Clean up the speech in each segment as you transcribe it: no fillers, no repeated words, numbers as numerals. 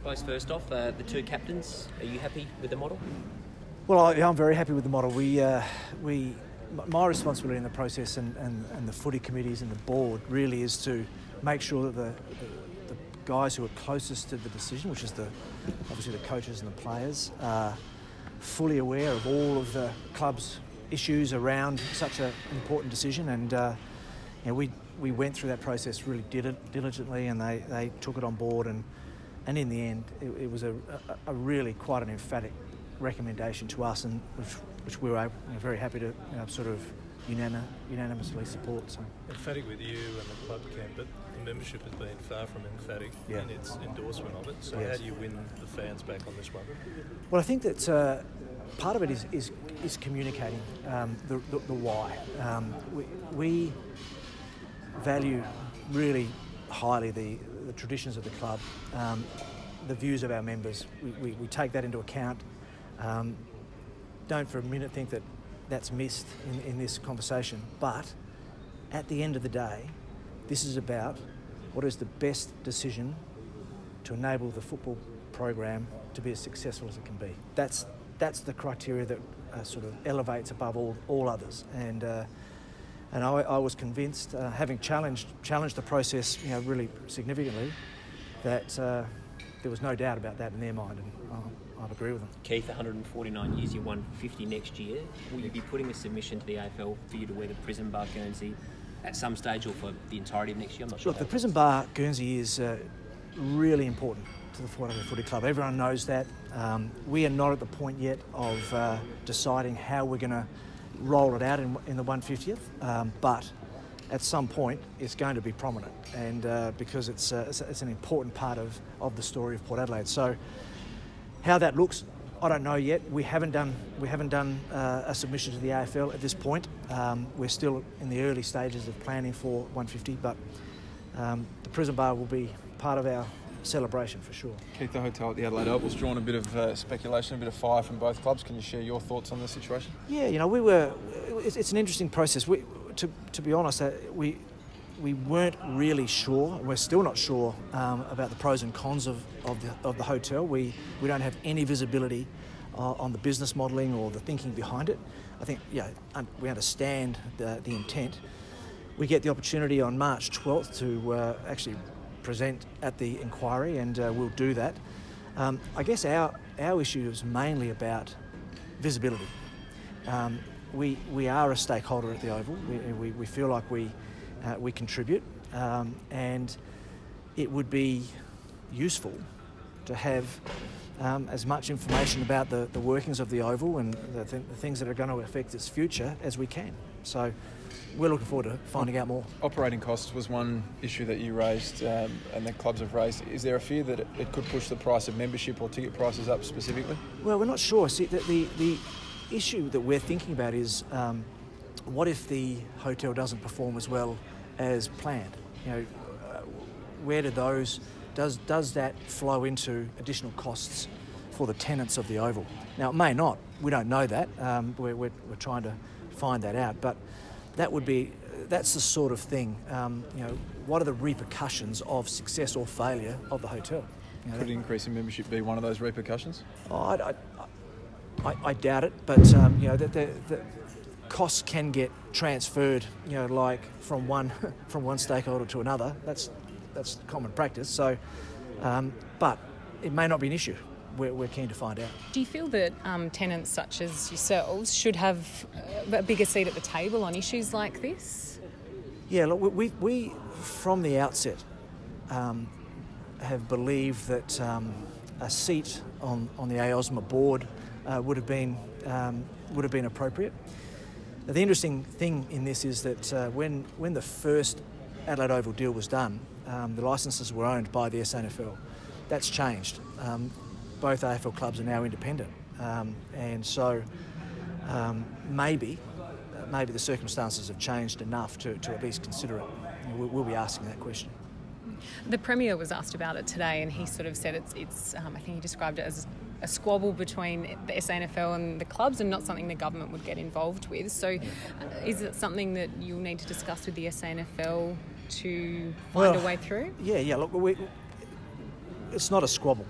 Guys, first off, the two captains, are you happy with the model? Well, I'm very happy with the model. My responsibility in the process and the footy committees and the board really is to make sure that the guys who are closest to the decision, which is obviously the coaches and the players, are fully aware of all of the club's issues around such an important decision. And we went through that process really diligently, and they took it on board. And in the end, it was a really quite an emphatic recommendation to us, and which we were very happy to sort of unanimously support. So emphatic with you and the club camp, but the membership has been far from emphatic in its endorsement of it. So how do you win the fans back on this one? Well, I think that part of it is communicating the why. We value really highly the traditions of the club, the views of our members. We take that into account. Don't for a minute think that that's missed in this conversation. But at the end of the day, this is about what is the best decision to enable the football program to be as successful as it can be. That's the criteria that sort of elevates above all others. And I was convinced, having challenged the process, really significantly, that there was no doubt about that in their mind, and I'd agree with them. Keith, 149 years, you won 50 next year. Will you be putting a submission to the AFL for you to wear the prison bar Guernsey at some stage or for the entirety of next year? I'm not sure. Look, the prison bar Guernsey is really important to the Port Adelaide Footy Club. Everyone knows that. We are not at the point yet of deciding how we're going to roll it out in the 150th, but at some point it's going to be prominent, and because it's an important part of the story of Port Adelaide. So how that looks, I don't know yet. We haven't done a submission to the AFL at this point. We're still in the early stages of planning for 150, but the prison bar will be part of our celebration for sure. Keith, the hotel at the Adelaide Oval's drawn a bit of speculation, a bit of fire from both clubs. Can you share your thoughts on the situation? Yeah, it's an interesting process. To be honest, we weren't really sure. We're still not sure about the pros and cons of the hotel. We don't have any visibility on the business modelling or the thinking behind it. I think we understand the intent. We get the opportunity on March 12th to actually present at the inquiry, and we'll do that. I guess our issue is mainly about visibility. We are a stakeholder at the Oval. We feel like we contribute, and it would be useful to have as much information about the workings of the Oval and the things that are going to affect its future as we can. So we're looking forward to finding out more. Operating costs was one issue that you raised and the clubs have raised. Is there a fear that it could push the price of membership or ticket prices up specifically? Well, we're not sure. See, the issue that we're thinking about is what if the hotel doesn't perform as well as planned? Where do does that flow into additional costs for the tenants of the Oval? Now, it may not. We don't know that. We're trying to find that out, but that's the sort of thing. What are the repercussions of success or failure of the hotel? Could an increase in membership be one of those repercussions? I doubt it, but the costs can get transferred, like from one stakeholder to another. That's common practice. So, but it may not be an issue. We're keen to find out. Do you feel that tenants such as yourselves should have a bigger seat at the table on issues like this? Yeah, look, we from the outset have believed that a seat on the AOSMA board would have been appropriate. Now, the interesting thing in this is that when the first Adelaide Oval deal was done, the licences were owned by the SANFL. That's changed. Both AFL clubs are now independent, and so maybe the circumstances have changed enough to at least consider it. We'll be asking that question. The Premier was asked about it today, and he sort of said it's I think he described it as a squabble between the SANFL and the clubs, and not something the government would get involved with. So, is it something that you'll need to discuss with the SANFL to find a way through? Yeah. Look, it's not a squabble.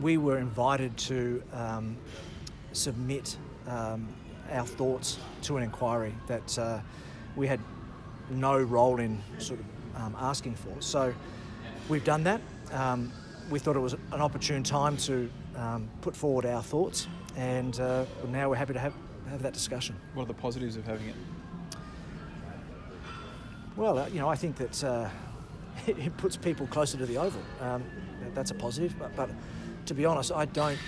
We were invited to submit our thoughts to an inquiry that we had no role in sort of asking for. So we've done that. We thought it was an opportune time to put forward our thoughts, and now we're happy to have that discussion. What are the positives of having it? Well, I think that it puts people closer to the Oval. That's a positive, but to be honest, I don't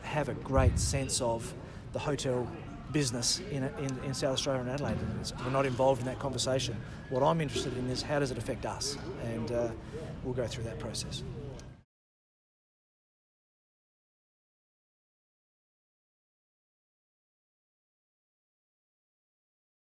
have a great sense of the hotel business in South Australia and Adelaide. We're not involved in that conversation. What I'm interested in is how does it affect us, and we'll go through that process.